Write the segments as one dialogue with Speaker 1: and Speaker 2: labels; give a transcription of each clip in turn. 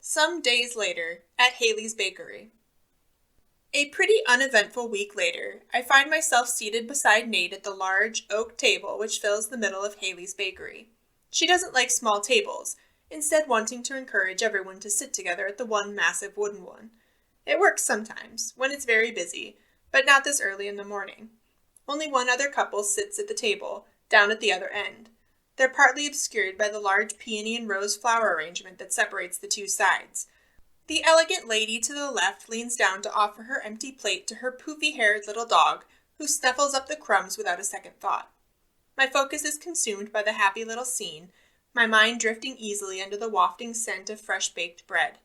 Speaker 1: Some days later, at Haley's Bakery. A pretty uneventful week later, I find myself seated beside Nate at the large oak table which fills the middle of Haley's Bakery. She doesn't like small tables, instead wanting to encourage everyone to sit together at the one massive wooden one. It works sometimes, when it's very busy, but not this early in the morning. Only one other couple sits at the table, down at the other end. They're partly obscured by the large peony and rose flower arrangement that separates the two sides. The elegant lady to the left leans down to offer her empty plate to her poofy-haired little dog, who snuffles up the crumbs without a second thought. My focus is consumed by the happy little scene, my mind drifting easily under the wafting scent of fresh-baked bread.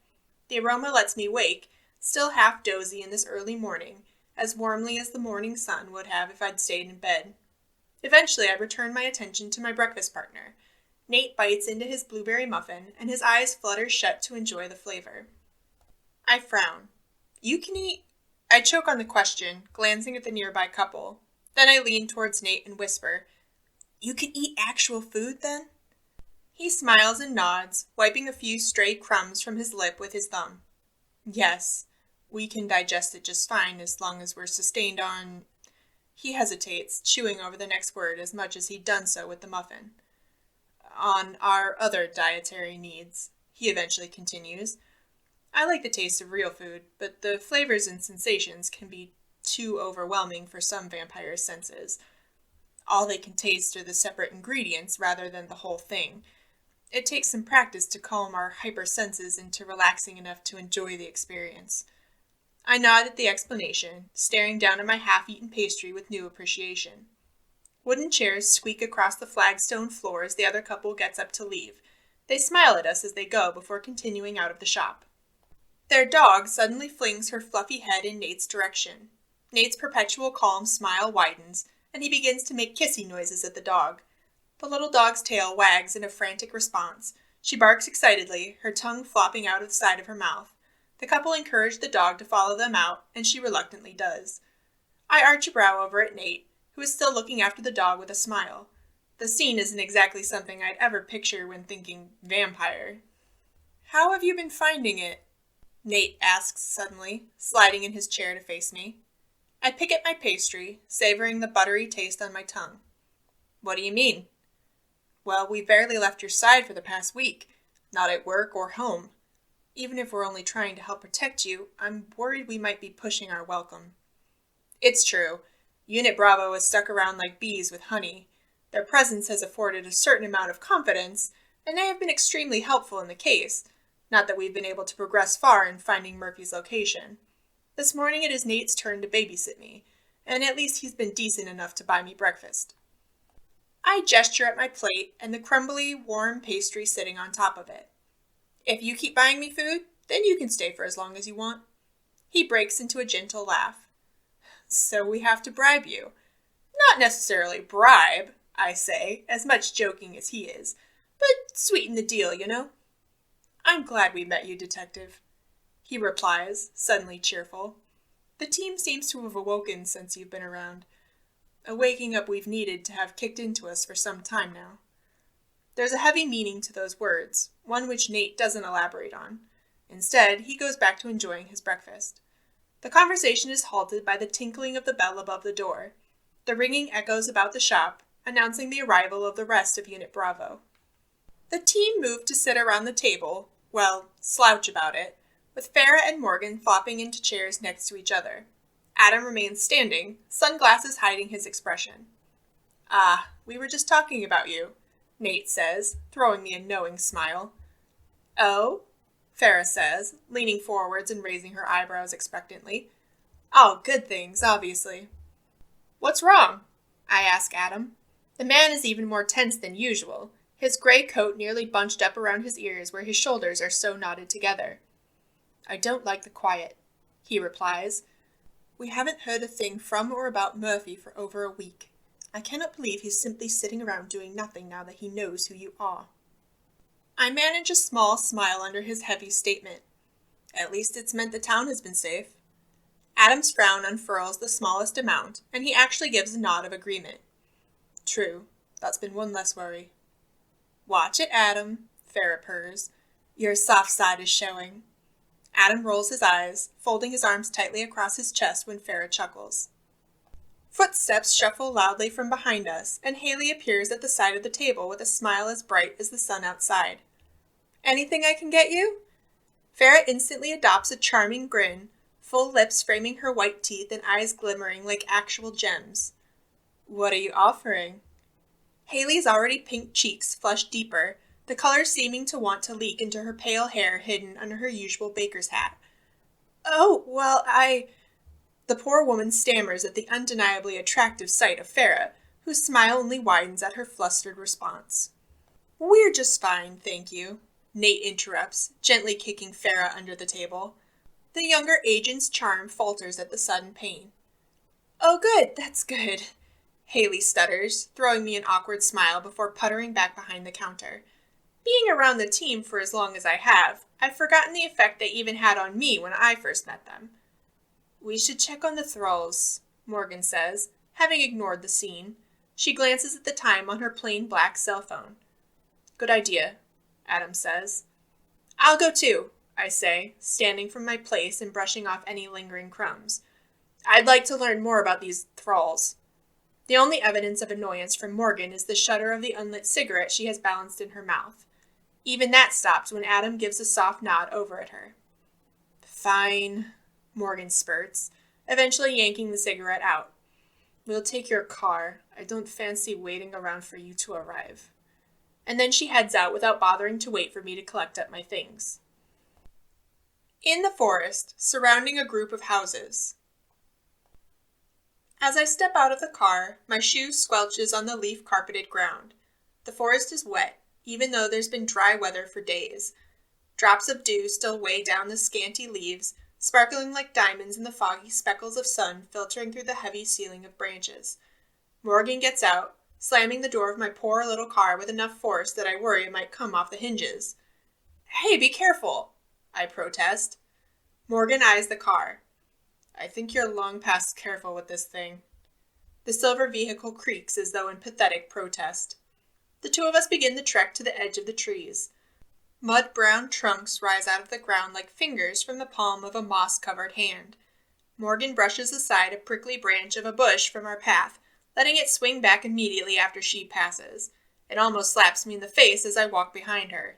Speaker 1: The aroma lets me wake, still half dozy in this early morning, as warmly as the morning sun would have if I'd stayed in bed. Eventually, I return my attention to my breakfast partner. Nate bites into his blueberry muffin, and his eyes flutter shut to enjoy the flavor. I frown. You can eat? I choke on the question, glancing at the nearby couple. Then I lean towards Nate and whisper, You can eat actual food, then? He smiles and nods, wiping a few stray crumbs from his lip with his thumb. Yes, we can digest it just fine as long as we're sustained on... He hesitates, chewing over the next word as much as he'd done so with the muffin. On our other dietary needs, he eventually continues. I like the taste of real food, but the flavors and sensations can be too overwhelming for some vampires' senses. All they can taste are the separate ingredients rather than the whole thing. It takes some practice to calm our hypersenses into relaxing enough to enjoy the experience. I nod at the explanation, staring down at my half-eaten pastry with new appreciation. Wooden chairs squeak across the flagstone floor as the other couple gets up to leave. They smile at us as they go before continuing out of the shop. Their dog suddenly flings her fluffy head in Nate's direction. Nate's perpetual calm smile widens, and he begins to make kissy noises at the dog. The little dog's tail wags in a frantic response. She barks excitedly, her tongue flopping out of the side of her mouth. The couple encourage the dog to follow them out, and she reluctantly does. I arch a brow over at Nate, who is still looking after the dog with a smile. The scene isn't exactly something I'd ever picture when thinking vampire. How have you been finding it? Nate asks suddenly, sliding in his chair to face me. I pick at my pastry, savoring the buttery taste on my tongue. What do you mean? Well, we barely left your side for the past week, not at work or home. Even if we're only trying to help protect you, I'm worried we might be pushing our welcome. It's true. Unit Bravo is stuck around like bees with honey. Their presence has afforded a certain amount of confidence, and they have been extremely helpful in the case. Not that we've been able to progress far in finding Murphy's location. This morning it is Nate's turn to babysit me, and at least he's been decent enough to buy me breakfast. I gesture at my plate and the crumbly, warm pastry sitting on top of it. If you keep buying me food, then you can stay for as long as you want. He breaks into a gentle laugh. So we have to bribe you. Not necessarily bribe, I say, as much joking as he is, but sweeten the deal, you know. I'm glad we met you, Detective, he replies, suddenly cheerful. The team seems to have awoken since you've been around. A waking up we've needed to have kicked into us for some time now. There's a heavy meaning to those words, one which Nate doesn't elaborate on. Instead, he goes back to enjoying his breakfast. The conversation is halted by the tinkling of the bell above the door. The ringing echoes about the shop, announcing the arrival of the rest of Unit Bravo. The team moved to sit around the table, well, slouch about it, with Farah and Morgan flopping into chairs next to each other. Adam remains standing, sunglasses hiding his expression. Ah, we were just talking about you, Nate says, throwing me a knowing smile. Oh? Farah says, leaning forwards and raising her eyebrows expectantly. All good things, obviously. What's wrong? I ask Adam. The man is even more tense than usual, his gray coat nearly bunched up around his ears where his shoulders are so knotted together. I don't like the quiet, he replies. We haven't heard a thing from or about Murphy for over a week. I cannot believe he's simply sitting around doing nothing now that he knows who you are. I manage a small smile under his heavy statement. At least it's meant the town has been safe. Adam's frown unfurls the smallest amount, and he actually gives a nod of agreement. True, that's been one less worry. Watch it, Adam, Farah purrs. Your soft side is showing. Adam rolls his eyes, folding his arms tightly across his chest when Farah chuckles. Footsteps shuffle loudly from behind us, and Haley appears at the side of the table with a smile as bright as the sun outside. Anything I can get you? Farah instantly adopts a charming grin, full lips framing her white teeth and eyes glimmering like actual gems. What are you offering? Haley's already pink cheeks flush deeper, the color seeming to want to leak into her pale hair hidden under her usual baker's hat. Oh, well, The poor woman stammers at the undeniably attractive sight of Farah, whose smile only widens at her flustered response. We're just fine, thank you, Nate interrupts, gently kicking Farah under the table. The younger agent's charm falters at the sudden pain. Oh good, that's good, Haley stutters, throwing me an awkward smile before puttering back behind the counter. Being around the team for as long as I have, I've forgotten the effect they even had on me when I first met them. We should check on the thralls, Morgan says, having ignored the scene. She glances at the time on her plain black cell phone. Good idea, Adam says. I'll go too, I say, standing from my place and brushing off any lingering crumbs. I'd like to learn more about these thralls. The only evidence of annoyance from Morgan is the shudder of the unlit cigarette she has balanced in her mouth. Even that stops when Adam gives a soft nod over at her. Fine, Morgan spurts, eventually yanking the cigarette out. We'll take your car. I don't fancy waiting around for you to arrive. And then she heads out without bothering to wait for me to collect up my things. In the forest, surrounding a group of houses. As I step out of the car, my shoe squelches on the leaf-carpeted ground. The forest is wet, even though there's been dry weather for days. Drops of dew still weigh down the scanty leaves, sparkling like diamonds in the foggy speckles of sun filtering through the heavy ceiling of branches. Morgan gets out, slamming the door of my poor little car with enough force that I worry it might come off the hinges. Hey, be careful, I protest. Morgan eyes the car. I think you're long past careful with this thing. The silver vehicle creaks as though in pathetic protest. The two of us begin the trek to the edge of the trees. Mud-brown trunks rise out of the ground like fingers from the palm of a moss-covered hand. Morgan brushes aside a prickly branch of a bush from our path, letting it swing back immediately after she passes. It almost slaps me in the face as I walk behind her.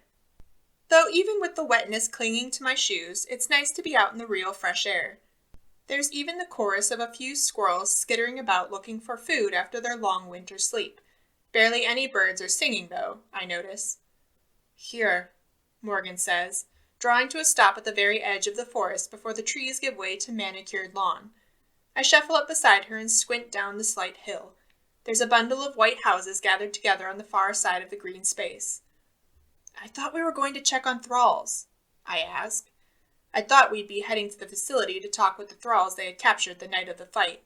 Speaker 1: Though even with the wetness clinging to my shoes, it's nice to be out in the real fresh air. There's even the chorus of a few squirrels skittering about looking for food after their long winter sleep. Barely any birds are singing, though, I notice. Here, Morgan says, drawing to a stop at the very edge of the forest before the trees give way to manicured lawn. I shuffle up beside her and squint down the slight hill. There's a bundle of white houses gathered together on the far side of the green space. I thought we were going to check on thralls, I ask. I thought we'd be heading to the facility to talk with the thralls they had captured the night of the fight.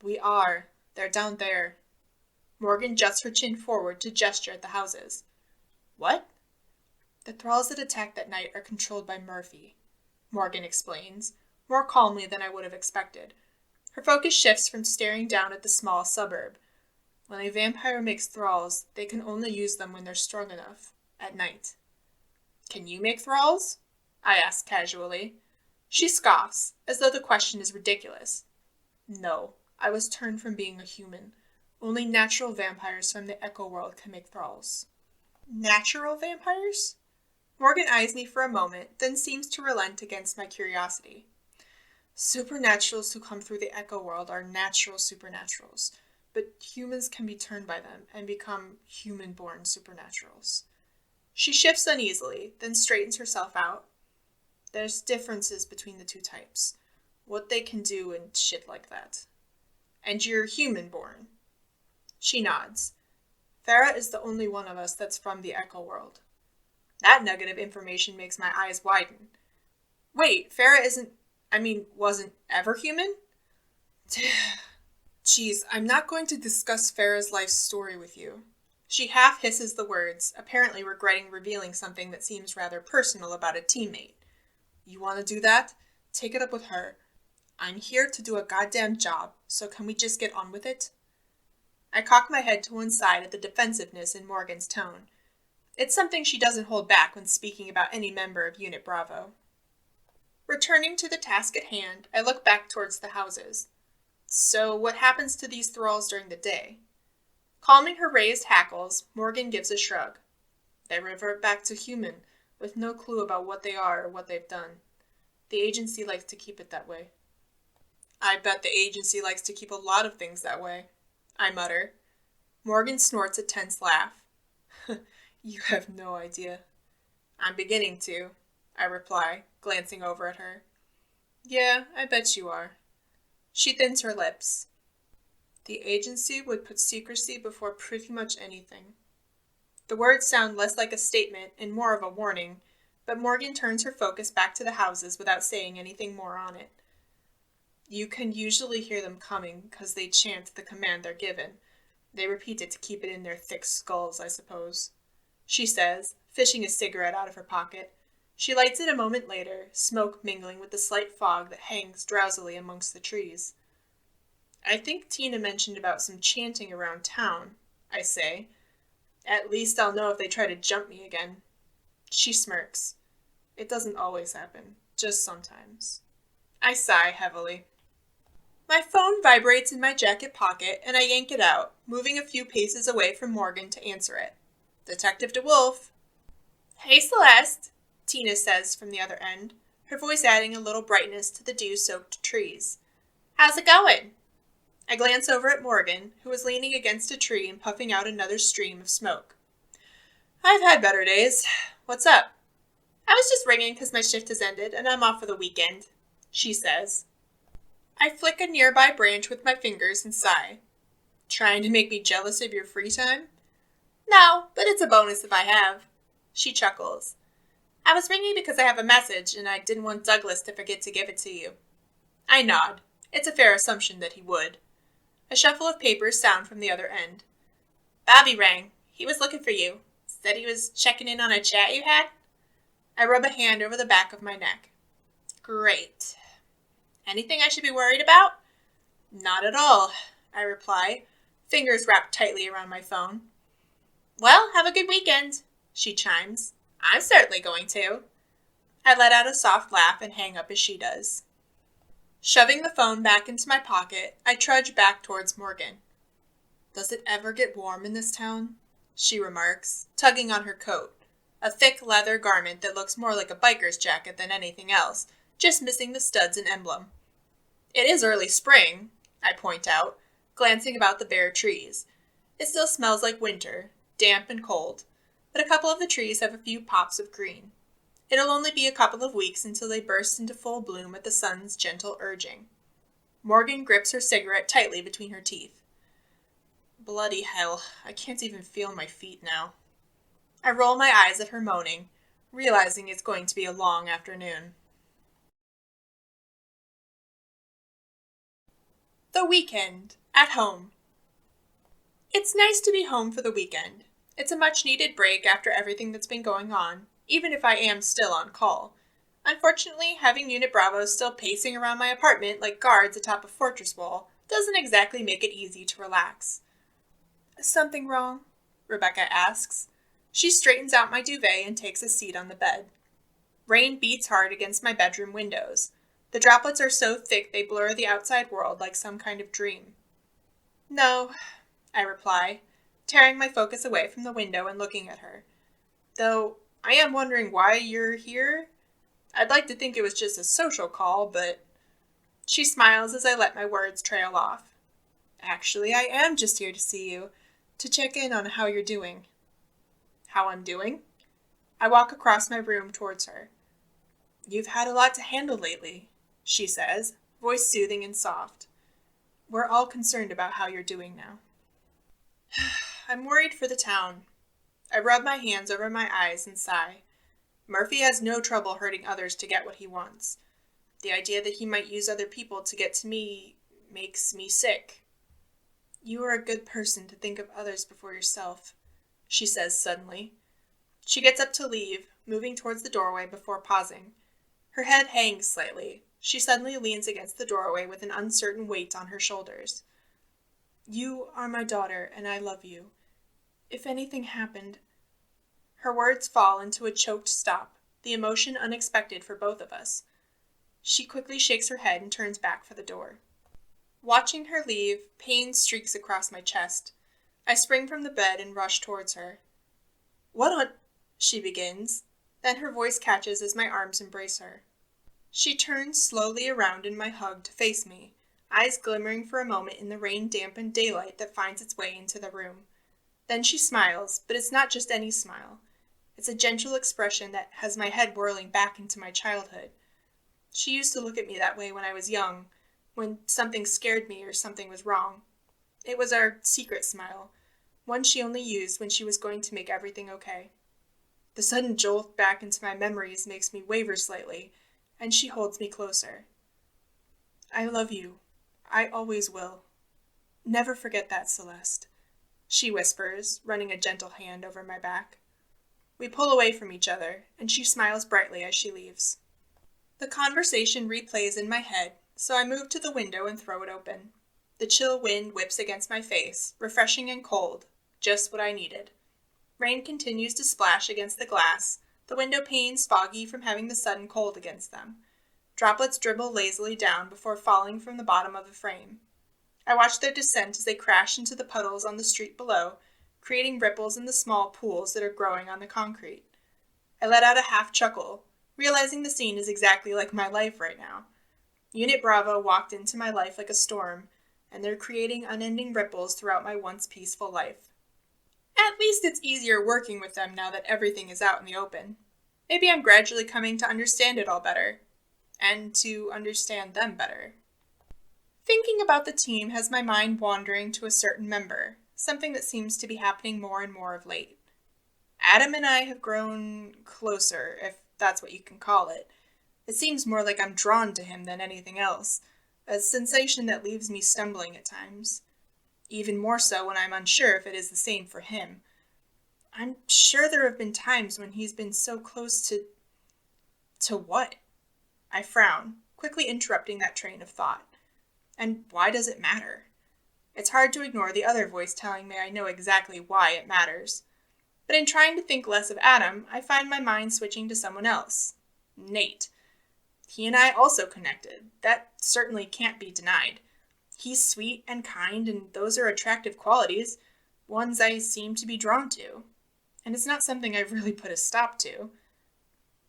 Speaker 1: We are. They're down there. Morgan juts her chin forward to gesture at the houses. What? The thralls that attacked that night are controlled by Murphy, Morgan explains, more calmly than I would have expected. Her focus shifts from staring down at the small suburb. When a vampire makes thralls, they can only use them when they're strong enough, at night. Can you make thralls? I ask casually. She scoffs, as though the question is ridiculous. No, I was turned from being a human. Only natural vampires from the Echo world can make thralls. Natural vampires? Morgan eyes me for a moment, then seems to relent against my curiosity. Supernaturals who come through the Echo world are natural supernaturals, but humans can be turned by them and become human-born supernaturals. She shifts uneasily, then straightens herself out. There's differences between the two types, what they can do and shit like that. And you're human-born. She nods. Farah is the only one of us that's from the Echo world. That nugget of information makes my eyes widen. Wait, Farah wasn't ever human? Geez, I'm not going to discuss Farah's life story with you. She half hisses the words, apparently regretting revealing something that seems rather personal about a teammate. You want to do that? Take it up with her. I'm here to do a goddamn job, so can we just get on with it? I cock my head to one side at the defensiveness in Morgan's tone. It's something she doesn't hold back when speaking about any member of Unit Bravo. Returning to the task at hand, I look back towards the houses. So what happens to these thralls during the day? Calming her raised hackles, Morgan gives a shrug. They revert back to human, with no clue about what they are or what they've done. The agency likes to keep it that way. I bet the agency likes to keep a lot of things that way, I mutter. Morgan snorts a tense laugh. You have no idea. I'm beginning to, I reply, glancing over at her. Yeah, I bet you are. She thins her lips. The agency would put secrecy before pretty much anything. The words sound less like a statement and more of a warning, but Morgan turns her focus back to the houses without saying anything more on it. You can usually hear them coming because they chant the command they're given. They repeat it to keep it in their thick skulls, I suppose. She says, fishing a cigarette out of her pocket. She lights it a moment later, smoke mingling with the slight fog that hangs drowsily amongst the trees. I think Tina mentioned about some chanting around town, I say. At least I'll know if they try to jump me again. She smirks. It doesn't always happen, just sometimes. I sigh heavily. My phone vibrates in my jacket pocket, and I yank it out, moving a few paces away from Morgan to answer it. Detective DeWolf. Hey, Celeste, Tina says from the other end, her voice adding a little brightness to the dew-soaked trees. How's it going? I glance over at Morgan, who was leaning against a tree and puffing out another stream of smoke. I've had better days. What's up? I was just ringing because my shift has ended and I'm off for the weekend, she says. I flick a nearby branch with my fingers and sigh. Trying to make me jealous of your free time? No, but it's a bonus if I have. She chuckles. I was ringing because I have a message and I didn't want Douglas to forget to give it to you. I nod. It's a fair assumption that he would. A shuffle of papers sound from the other end. Bobby rang. He was looking for you. Said he was checking in on a chat you had. I rub a hand over the back of my neck. Great. Anything I should be worried about? Not at all, I reply, fingers wrapped tightly around my phone. Well, have a good weekend, she chimes. I'm certainly going to. I let out a soft laugh and hang up as she does. Shoving the phone back into my pocket, I trudge back towards Morgan. Does it ever get warm in this town? She remarks, tugging on her coat, a thick leather garment that looks more like a biker's jacket than anything else, just missing the studs and emblem. It is early spring, I point out, glancing about the bare trees. It still smells like winter, damp and cold, but a couple of the trees have a few pops of green. It'll only be a couple of weeks until they burst into full bloom at the sun's gentle urging. Morgan grips her cigarette tightly between her teeth. Bloody hell, I can't even feel my feet now. I roll my eyes at her moaning, realizing it's going to be a long afternoon. The weekend, at home. It's nice to be home for the weekend. It's a much-needed break after everything that's been going on, even if I am still on call. Unfortunately, having Unit Bravo still pacing around my apartment like guards atop a fortress wall doesn't exactly make it easy to relax. Something wrong? Rebecca asks. She straightens out my duvet and takes a seat on the bed. Rain beats hard against my bedroom windows. The droplets are so thick they blur the outside world like some kind of dream. No, I reply, tearing my focus away from the window and looking at her. Though I am wondering why you're here. I'd like to think it was just a social call, but... She smiles as I let my words trail off. Actually, I am just here to see you, to check in on how you're doing. How I'm doing? I walk across my room towards her. You've had a lot to handle lately, she says, voice soothing and soft. We're all concerned about how you're doing now. I'm worried for the town. I rub my hands over my eyes and sigh. Murphy has no trouble hurting others to get what he wants. The idea that he might use other people to get to me makes me sick. You are a good person to think of others before yourself, she says suddenly. She gets up to leave, moving towards the doorway before pausing. Her head hangs slightly. She suddenly leans against the doorway with an uncertain weight on her shoulders. You are my daughter, and I love you. If anything happened... Her words fall into a choked stop, the emotion unexpected for both of us. She quickly shakes her head and turns back for the door. Watching her leave, pain streaks across my chest. I spring from the bed and rush towards her. "What on—" she begins. Then her voice catches as my arms embrace her. She turns slowly around in my hug to face me, eyes glimmering for a moment in the rain-dampened daylight that finds its way into the room. Then she smiles, but it's not just any smile. It's a gentle expression that has my head whirling back into my childhood. She used to look at me that way when I was young, when something scared me or something was wrong. It was our secret smile, one she only used when she was going to make everything okay. The sudden jolt back into my memories makes me waver slightly, and she holds me closer. "I love you. I always will. Never forget that, Celeste," she whispers, running a gentle hand over my back. We pull away from each other, and she smiles brightly as she leaves. The conversation replays in my head, so I move to the window and throw it open. The chill wind whips against my face, refreshing and cold, just what I needed. Rain continues to splash against the glass, the window panes foggy from having the sudden cold against them. Droplets dribble lazily down before falling from the bottom of the frame. I watch their descent as they crash into the puddles on the street below, creating ripples in the small pools that are growing on the concrete. I let out a half chuckle, realizing the scene is exactly like my life right now. Unit Bravo walked into my life like a storm, and they're creating unending ripples throughout my once peaceful life. At least it's easier working with them now that everything is out in the open. Maybe I'm gradually coming to understand it all better, and to understand them better. Thinking about the team has my mind wandering to a certain member, something that seems to be happening more and more of late. Adam and I have grown closer, if that's what you can call it. It seems more like I'm drawn to him than anything else, a sensation that leaves me stumbling at times. Even more so when I'm unsure if it is the same for him. I'm sure there have been times when he's been so close to... To what? I frown, quickly interrupting that train of thought. And why does it matter? It's hard to ignore the other voice telling me I know exactly why it matters. But in trying to think less of Adam, I find my mind switching to someone else. Nate. He and I also connected. That certainly can't be denied. He's sweet and kind, and those are attractive qualities, ones I seem to be drawn to. And it's not something I've really put a stop to.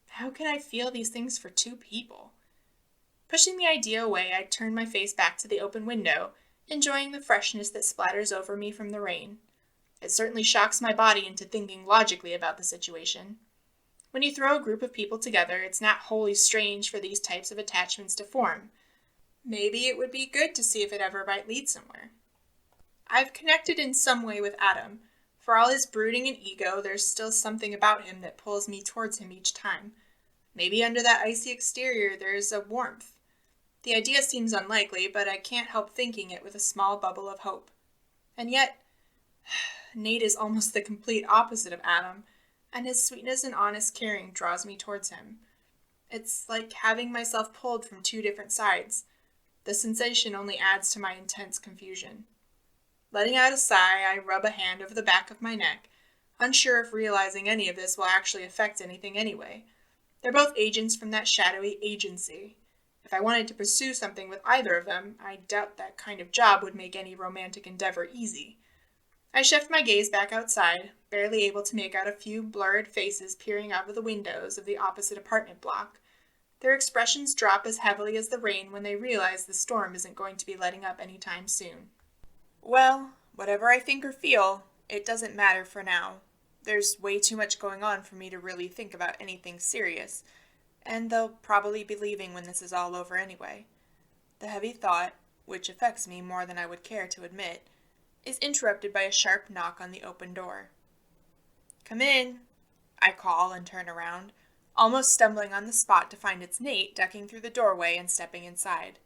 Speaker 1: How can I feel these things for two people? Pushing the idea away, I turn my face back to the open window, enjoying the freshness that splatters over me from the rain. It certainly shocks my body into thinking logically about the situation. When you throw a group of people together, it's not wholly strange for these types of attachments to form. Maybe it would be good to see if it ever might lead somewhere. I've connected in some way with Adam. For all his brooding and ego, there's still something about him that pulls me towards him each time. Maybe under that icy exterior there's a warmth. The idea seems unlikely, but I can't help thinking it with a small bubble of hope. And yet, Nate is almost the complete opposite of Adam, and his sweetness and honest caring draws me towards him. It's like having myself pulled from two different sides. The sensation only adds to my intense confusion. Letting out a sigh, I rub a hand over the back of my neck, unsure if realizing any of this will actually affect anything anyway. They're both agents from that shadowy agency. If I wanted to pursue something with either of them, I doubt that kind of job would make any romantic endeavor easy. I shift my gaze back outside, barely able to make out a few blurred faces peering out of the windows of the opposite apartment block. Their expressions drop as heavily as the rain when they realize the storm isn't going to be letting up anytime soon. Well, whatever I think or feel, it doesn't matter for now. There's way too much going on for me to really think about anything serious, and they'll probably be leaving when this is all over anyway. The heavy thought, which affects me more than I would care to admit, is interrupted by a sharp knock on the open door. "Come in," I call and turn around, almost stumbling on the spot to find it's Nate ducking through the doorway and stepping inside.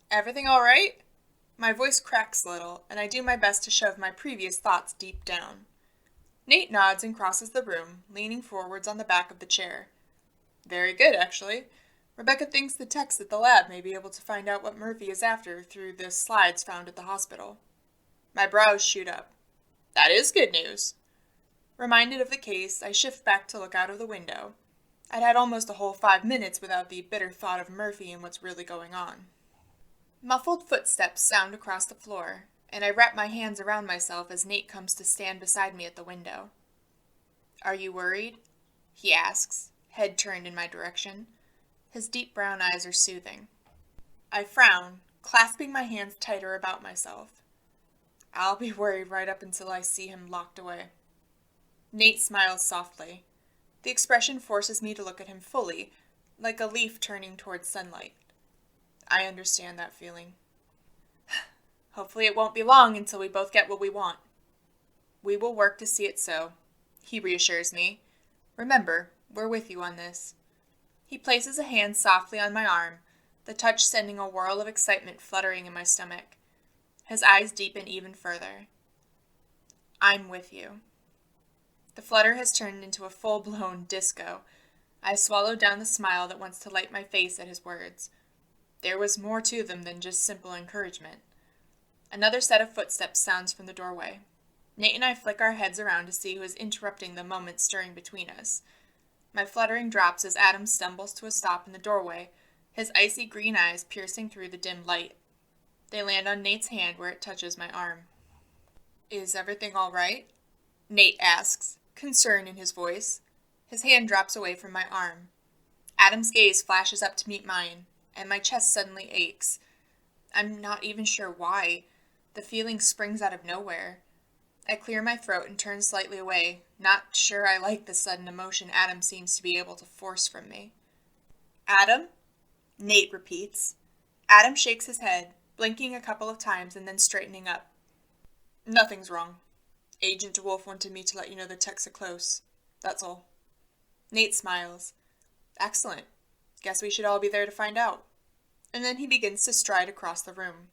Speaker 1: "Everything all right?" My voice cracks a little, and I do my best to shove my previous thoughts deep down. Nate nods and crosses the room, leaning forwards on the back of the chair. "Very good, actually. Rebecca thinks the techs at the lab may be able to find out what Murphy is after through the slides found at the hospital." My brows shoot up. "That is good news." Reminded of the case, I shift back to look out of the window. I'd had almost a whole 5 minutes without the bitter thought of Murphy and what's really going on. Muffled footsteps sound across the floor, and I wrap my hands around myself as Nate comes to stand beside me at the window. "Are you worried?" he asks, head turned in my direction. His deep brown eyes are soothing. I frown, clasping my hands tighter about myself. I'll be worried right up until I see him locked away. Nate smiles softly. The expression forces me to look at him fully, like a leaf turning towards sunlight. I understand that feeling. Hopefully it won't be long until we both get what we want. We will work to see it so, he reassures me. Remember, we're with you on this. He places a hand softly on my arm, the touch sending a whirl of excitement fluttering in my stomach. His eyes deepen even further. I'm with you. The flutter has turned into a full-blown disco. I swallow down the smile that wants to light my face at his words. There was more to them than just simple encouragement. Another set of footsteps sounds from the doorway. Nate and I flick our heads around to see who is interrupting the moment stirring between us. My fluttering drops as Adam stumbles to a stop in the doorway, his icy green eyes piercing through the dim light. They land on Nate's hand where it touches my arm. Is everything all right? Nate asks, concern in his voice. His hand drops away from my arm. Adam's gaze flashes up to meet mine, and my chest suddenly aches. I'm not even sure why. The feeling springs out of nowhere. I clear my throat and turn slightly away, not sure I like the sudden emotion Adam seems to be able to force from me. Adam? Nate repeats. Adam shakes his head, blinking a couple of times and then straightening up. Nothing's wrong. Agent DeWolf wanted me to let you know the techs are close. That's all. Nate smiles. Excellent. Guess we should all be there to find out. And then he begins to stride across the room.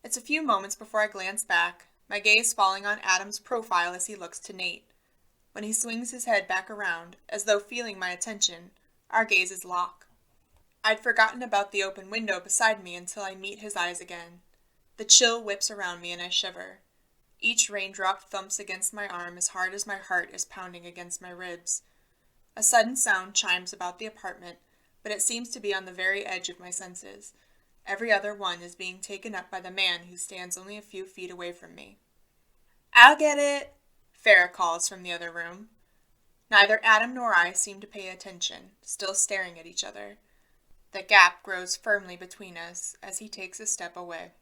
Speaker 1: It's a few moments before I glance back, my gaze falling on Adam's profile as he looks to Nate. When he swings his head back around, as though feeling my attention, our gazes lock. I'd forgotten about the open window beside me until I meet his eyes again. The chill whips around me and I shiver. Each raindrop thumps against my arm as hard as my heart is pounding against my ribs. A sudden sound chimes about the apartment, but it seems to be on the very edge of my senses. Every other one is being taken up by the man who stands only a few feet away from me. I'll get it, Farrah calls from the other room. Neither Adam nor I seem to pay attention, still staring at each other. The gap grows firmly between us as he takes a step away.